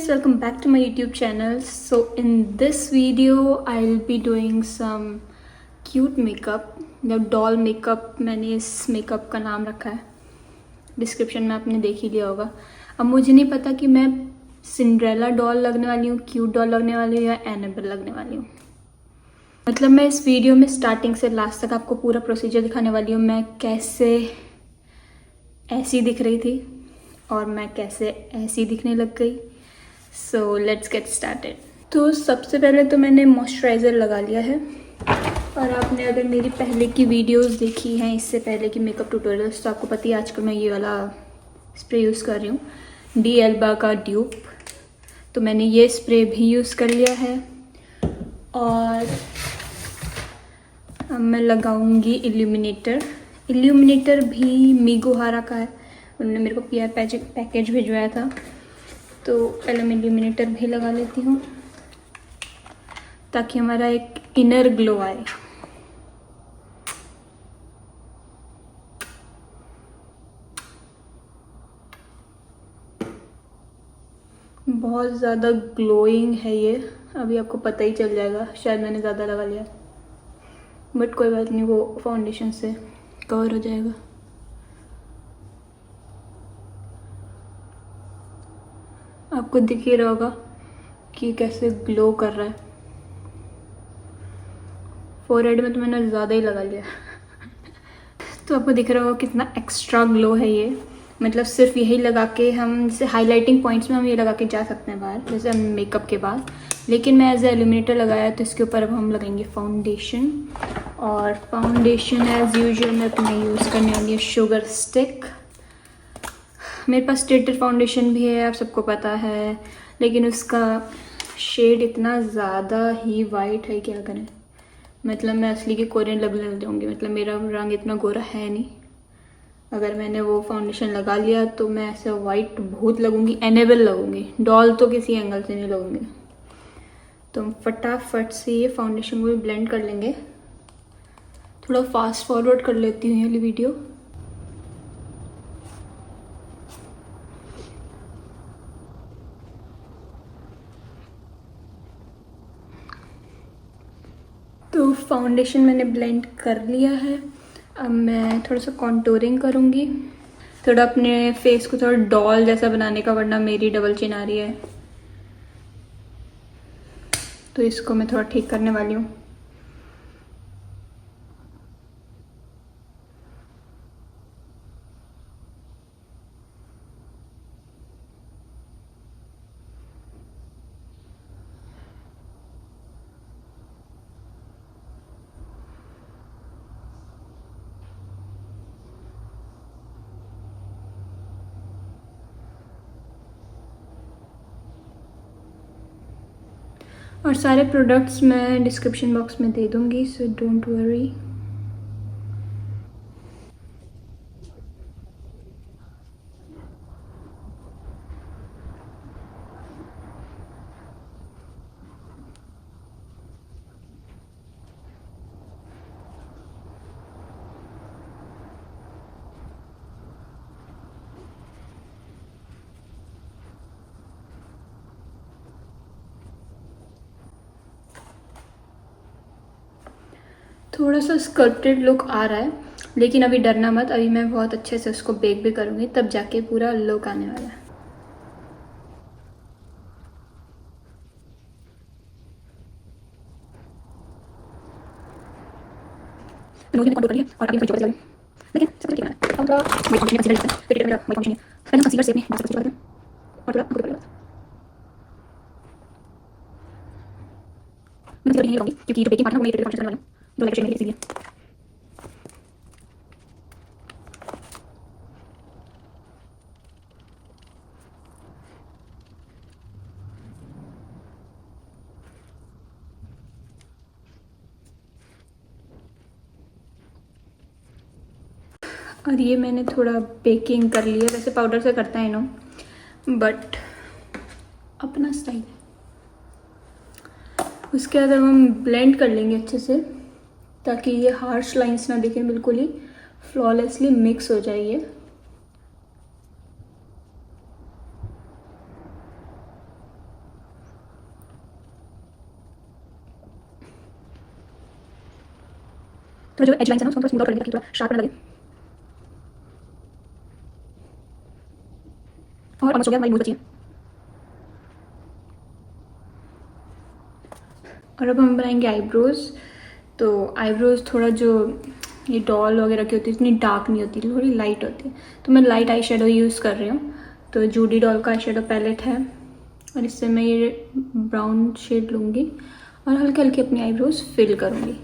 guys, welcome back to my YouTube channel. So in this video I'll be doing some cute makeup या doll makeup. मैंने इस makeup का नाम रखा है, डिस्क्रिप्शन में आपने देख ही लिया होगा. अब मुझे नहीं पता कि मैं सिंड्रेला डॉल लगने वाली हूँ, क्यूट डॉल लगने वाली हूँ या एनाबेल लगने वाली हूँ. मतलब मैं इस वीडियो में स्टार्टिंग से लास्ट तक आपको पूरा प्रोसीजर दिखाने वाली हूँ. मैं कैसे ऐसी दिख रही थी और मैं कैसे ऐसी दिखने लग गई. So let's get started. तो सबसे पहले तो मैंने मॉइस्चराइज़र लगा लिया है. और आपने अगर मेरी पहले की वीडियोस देखी हैं, इससे पहले की मेकअप ट्यूटोरियल्स, तो आपको पता है आजकल मैं ये वाला स्प्रे यूज़ कर रही हूँ, डी एल्बा का ड्यूप. तो मैंने ये स्प्रे भी यूज़ कर लिया है. और अब मैं लगाऊंगी इल्यूमिनेटर भी मीगोहारा का है. उन्होंने मेरे को पीआर पैकेज भिजवाया था. तो पहले मैं इल्यूमिनेटर भी लगा लेती हूँ ताकि हमारा एक इनर ग्लो आए. बहुत ज़्यादा ग्लोइंग है ये, अभी आपको पता ही चल जाएगा. शायद मैंने ज़्यादा लगा लिया, बट कोई बात नहीं, वो फाउंडेशन से कवर हो जाएगा. आपको दिख ही रहा होगा कि कैसे ग्लो कर रहा है. फोरहेड में तो मैंने ज़्यादा ही लगा लिया. तो आपको दिख रहा होगा कितना एक्स्ट्रा ग्लो है ये. मतलब सिर्फ यही लगा के हम, जैसे हाइलाइटिंग पॉइंट्स में हम ये लगा के जा सकते हैं बाहर, जैसे हम मेकअप के बाद. लेकिन मैं एज ए इल्यूमिनेटर लगाया, तो इसके ऊपर अब हम लगाएंगे फाउंडेशन. और फाउंडेशन एज यूजुअल मैं अपने यूज़ करने वाली है शुगर स्टिक. मेरे पास स्टेटर फाउंडेशन भी है, आप सबको पता है, लेकिन उसका शेड इतना ज़्यादा ही वाइट है, क्या करें. मतलब मैं असली के कोरियन लगने लग जाऊँगी. मतलब मेरा रंग इतना गोरा है नहीं. अगर मैंने वो फाउंडेशन लगा लिया तो मैं ऐसे वाइट भूत लगूँगी, एनेबल लगूँगी. डॉल तो किसी एंगल से नहीं लगूँगी. तो हम फटाफट से ये फाउंडेशन को भी ब्लेंड कर लेंगे. थोड़ा फास्ट फॉरवर्ड कर लेती हूँ ये वीडियो. तो फाउंडेशन मैंने ब्लेंड कर लिया है. अब मैं थोड़ा सा कॉन्टूरिंग करूँगी, थोड़ा अपने फेस को थोड़ा डॉल जैसा बनाने का, वरना मेरी डबल चिन आ रही है. तो इसको मैं थोड़ा ठीक करने वाली हूँ. और सारे प्रोडक्ट्स मैं डिस्क्रिप्शन बॉक्स में दे दूँगी, सो डोंट वरी. थोड़ा सा स्कल्प्टेड लुक आ रहा है, लेकिन अभी डरना मत. अभी मैं बहुत अच्छे से उसको बेक भी करूँगी, तब जाके पूरा लुक आने वाला है. कंट्रोल कर लिया और अभी लेकिन सब ठीक है. हम थोड़ा वाइट फाउंडेशन कंसीलर लेते हैं, फिर मेरा वाइट फाउंडेशन है. पहले हम कंसीलर से अपने दांत को लगाते हैं और थोड़ा कंट्रोल कर लेते हैं. मैं कंसीलर नहीं लगाऊंगी क्योंकि जो बेकिंग पार्ट है वो मैं ये फाउंडेशन करने वाली हूँ, जो लाइट शेड में इसीलिए. और ये मैंने थोड़ा बेकिंग कर लिया. वैसे पाउडर से करता है नो, बट अपना स्टाइल है. उसके बाद हम ब्लेंड कर लेंगे अच्छे से, ताकि ये हार्श लाइंस ना दिखें, बिल्कुल ही फ्लॉलेसली मिक्स हो जाए ये. तो जो एज लाइन्स है ना उसको थोड़ा स्मूथ आउट कर लेंगे ताकि थोड़ा शार्प लगे। और ऑलमोस्ट हो गया, हमारी मूव बची है। और अब हम बनाएंगे आईब्रोज। तो आईब्रोज थोड़ा जो ये डॉल वगैरह की होती है इतनी डार्क नहीं होती, थोड़ी लाइट होती है। तो मैं लाइट आई शेडो यूज़ कर रही हूँ। तो जूडी डॉल का आई शेडो पैलेट है और इससे मैं ये ब्राउन शेड लूँगी और हल्के हल्के अपनी आईब्रोज फिल करूँगी।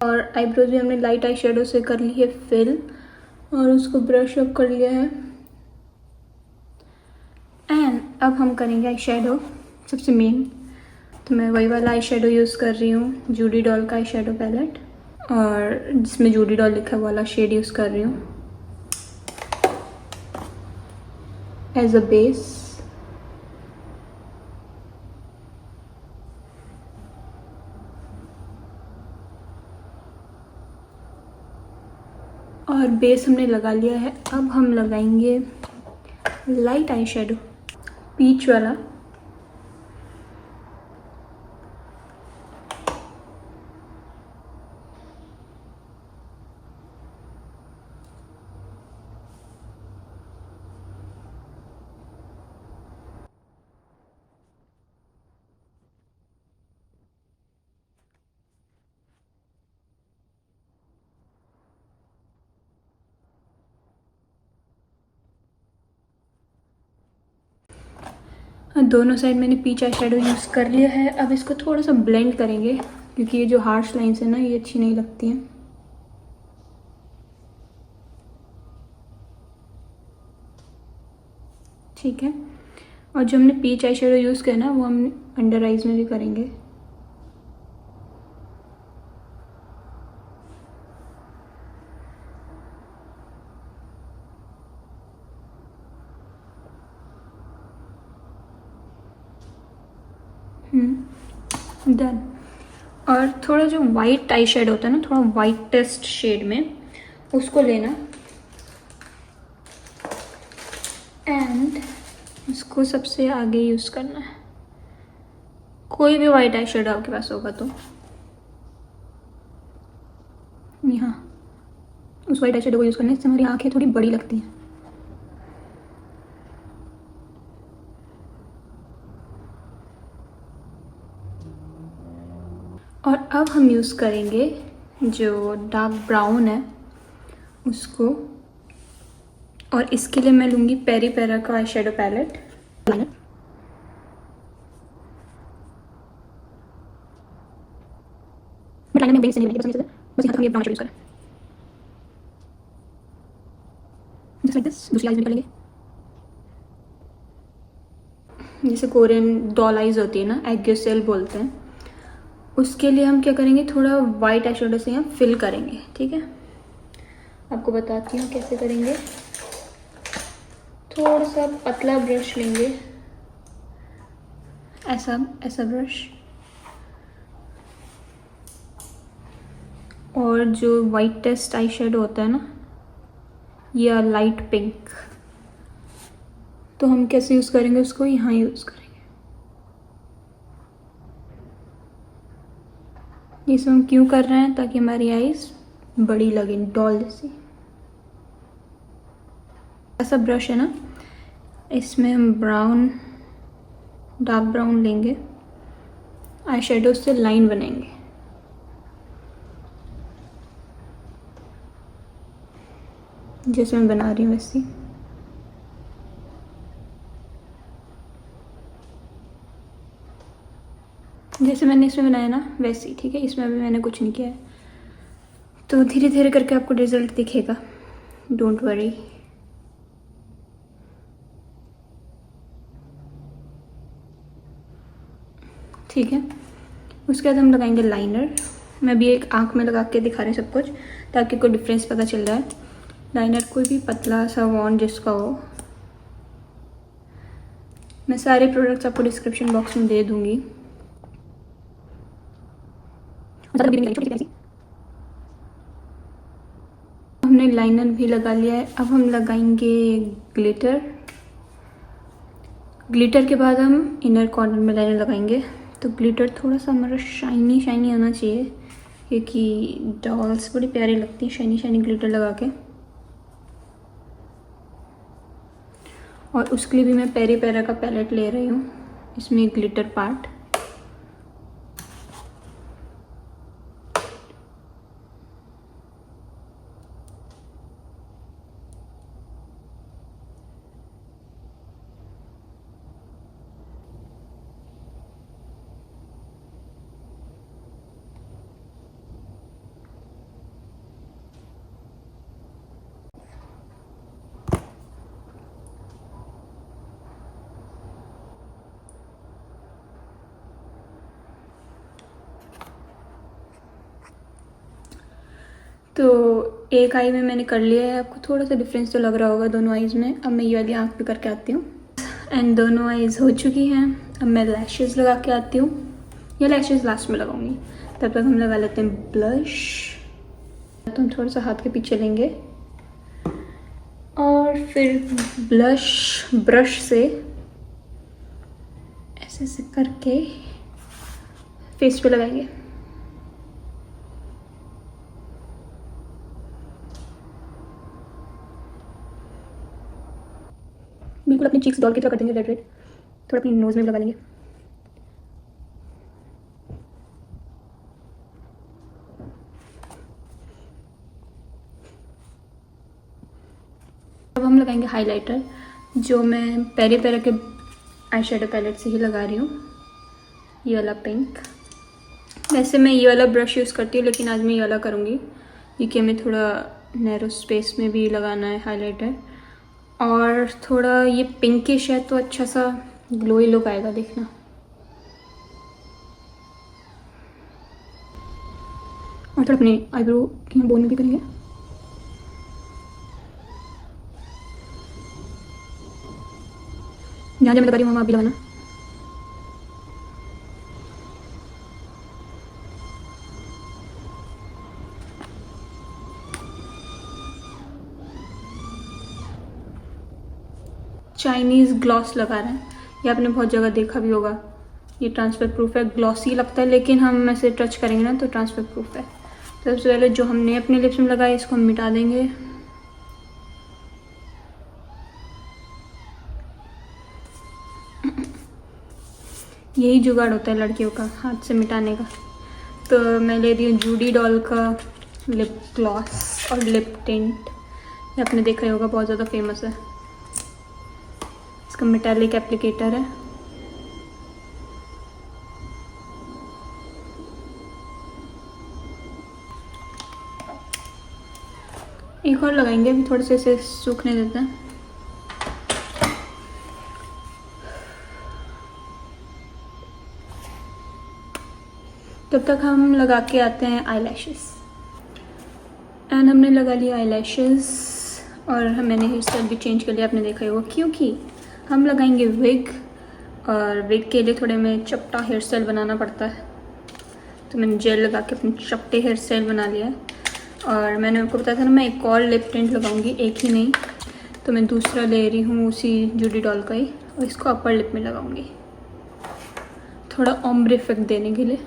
और आईब्रोज भी हमने लाइट आई शेडो से कर ली है फिल और उसको ब्रश अप कर लिया है। एंड अब हम करेंगे आई शेडो, सबसे मेन। तो मैं वही वाला आई शेडो यूज़ कर रही हूँ, जूडी डॉल का आई शेडो पैलेट, और जिसमें जूडी डॉल लिखा है वाला शेड यूज़ कर रही हूँ एज अ बेस। और बेस हमने लगा लिया है। अब हम लगाएंगे लाइट आई शेडो, पीच वाला। दोनों साइड मैंने पीच आई शेडो यूज़ कर लिया है। अब इसको थोड़ा सा ब्लेंड करेंगे क्योंकि ये जो हार्श लाइन्स है ना ये अच्छी नहीं लगती हैं। ठीक है। और जो हमने पीच आई शेडो यूज़ किया ना वो हम अंडर आइज में भी करेंगे। डन। और थोड़ा जो वाइट आई शेड होता है ना, थोड़ा वाइटेस्ट शेड में उसको लेना एंड इसको सबसे आगे यूज़ करना है। कोई भी वाइट आई शेड आपके पास होगा तो यहाँ उस वाइट आई शेडो को यूज़ करने से हमारी आंखें थोड़ी बड़ी लगती हैं। और अब हम यूज़ करेंगे जो डार्क ब्राउन है उसको, और इसके लिए मैं लूँगी पेरी पेरा का eye shadow palette. But liner में बेस से नहीं बनेगी, बस यहाँ तक हम ये ब्राउन शेड यूज़ करें जस्ट लाइक दिस। दूसरी आइज में निकालेंगे, जैसे कोरियन डॉल आइज होती है ना, एग्योसेल बोलते हैं, उसके लिए हम क्या करेंगे, थोड़ा वाइट आई शेडो से यहाँ फिल करेंगे। ठीक है, आपको बताती हूँ कैसे करेंगे। थोड़ा सा पतला ब्रश लेंगे, ऐसा ऐसा ब्रश, और जो वाइटेस्ट आई शेडो होता है ना या लाइट पिंक, तो हम कैसे यूज़ करेंगे उसको, यहाँ यूज़ करेंगे। ये सब हम क्यों कर रहे हैं, ताकि हमारी आईज बड़ी लगे, डॉल जैसी। ऐसा ब्रश है ना, इसमें हम ब्राउन, डार्क ब्राउन लेंगे, आई शेडो से लाइन बनाएंगे। जैसे मैं बना रही हूँ वैसी। जैसे मैंने इसमें बनाया ना वैसे ही। ठीक है, इसमें अभी मैंने कुछ नहीं किया है, तो धीरे धीरे करके आपको रिजल्ट दिखेगा, डोंट वरी। ठीक है, उसके बाद हम लगाएंगे लाइनर। मैं भी एक आँख में लगा के दिखा रही सब कुछ ताकि कोई डिफरेंस पता चल रहा है। लाइनर कोई भी पतला सा वॉन्ड जिसका हो, मैं सारे प्रोडक्ट्स आपको डिस्क्रिप्शन बॉक्स में दे दूँगी। हमने लाइनर भी लगा लिया है। अब हम लगाएंगे ग्लिटर। ग्लिटर के बाद हम इनर कॉर्नर में लाइनर लगाएंगे। तो ग्लिटर थोड़ा सा हमारा शाइनी शाइनी होना चाहिए, क्योंकि डॉल्स बड़ी प्यारी लगती हैं शाइनी शाइनी ग्लिटर लगा के। और उसके लिए भी मैं पेरी पेरा का पैलेट ले रही हूँ, इसमें ग्लिटर पार्ट। तो एक आई में मैंने कर लिया है। आपको थोड़ा सा डिफरेंस तो लग रहा होगा दोनों आईज़ में। अब मैं ये वाली आँख पे करके आती हूँ। एंड दोनों आईज़ हो चुकी हैं। अब मैं लैशेस लगा के आती हूँ। ये लैशेस लास्ट में लगाऊंगी। तब तक हम लगा लेते हैं ब्लश। तो हम थोड़ा सा हाथ के पीछे लेंगे और फिर ब्लश ब्रश से ऐसे ऐसे करके फेस पे लगाएंगे। बिल्कुल अपनी चीक्स डॉल की तरह कर देंगे, रेड रेड। थोड़ा अपनी नोज में भी लगा लेंगे। अब हम लगाएंगे हाइलाइटर, जो मैं पेरी पेरा के आई शेडो पैलेट से ही लगा रही हूँ। ये वाला पिंक। वैसे मैं ये वाला ब्रश यूज़ करती हूँ, लेकिन आज मैं ये वाला करूँगी क्योंकि हमें थोड़ा नैरो स्पेस में भी लगाना है हाइलाइटर। और थोड़ा ये पिंकिश है तो अच्छा सा ग्लोई लुक आएगा, देखना। और थोड़ा अपने आईब्रो की बोन में भी करेंगे। जहाँ जहाँ मैं लगा रही हूँ वहाँ आप भी लगाना। चाइनीज़ ग्लॉस लगा रहे हैं। ये आपने बहुत जगह देखा भी होगा। ये ट्रांसफर प्रूफ है, ग्लॉसी लगता है, लेकिन हम ऐसे टच करेंगे ना तो ट्रांसफर प्रूफ है। तो सबसे पहले जो हमने अपने लिप्स में लगाया इसको हम मिटा देंगे। यही जुगाड़ होता है लड़कियों का, हाथ से मिटाने का। तो मैं ले रही हूँ जूडी डॉल का लिप ग्लॉस और लिप टिंट। ये आपने देखा ही होगा, बहुत ज़्यादा फेमस है। इसका मेटालिक एप्लीकेटर है। एक और लगाएंगे, अभी थोड़े से इसे सूखने देते हैं। तब तक हम लगा के आते हैं आई लैशेस। एंड हमने लगा लिया आई लैशेस और मैंने हेयर स्टाइल भी चेंज कर लिया, आपने देखा ही होगा, क्योंकि हम लगाएंगे विग। और विग के लिए थोड़े में चपटा हेयर स्टाइल बनाना पड़ता है, तो मैंने जेल लगा के अपने चपटे हेयर स्टाइल बना लिया है। और मैंने आपको बताया था ना मैं एक और लिप टिंट लगाऊंगी, एक ही नहीं। तो मैं दूसरा ले रही हूँ उसी जूडी डॉल का ही, और इसको अपर लिप में लगाऊंगी थोड़ा ऑम्ब्रे इफेक्ट देने के लिए।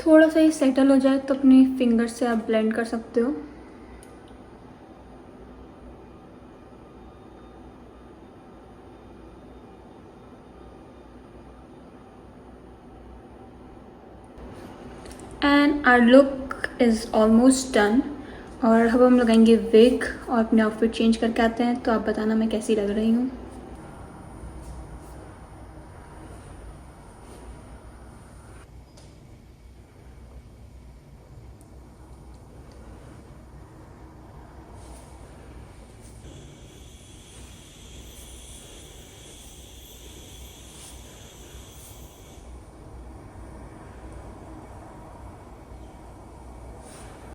थोड़ा सा ये सेटल हो जाए तो अपनी फिंगर से आप ब्लेंड कर सकते हो। And our look is almost done. और अब हम लगाएंगे विग और अपने आउटफिट चेंज करके आते हैं। तो आप बताना मैं कैसी लग रही हूँ।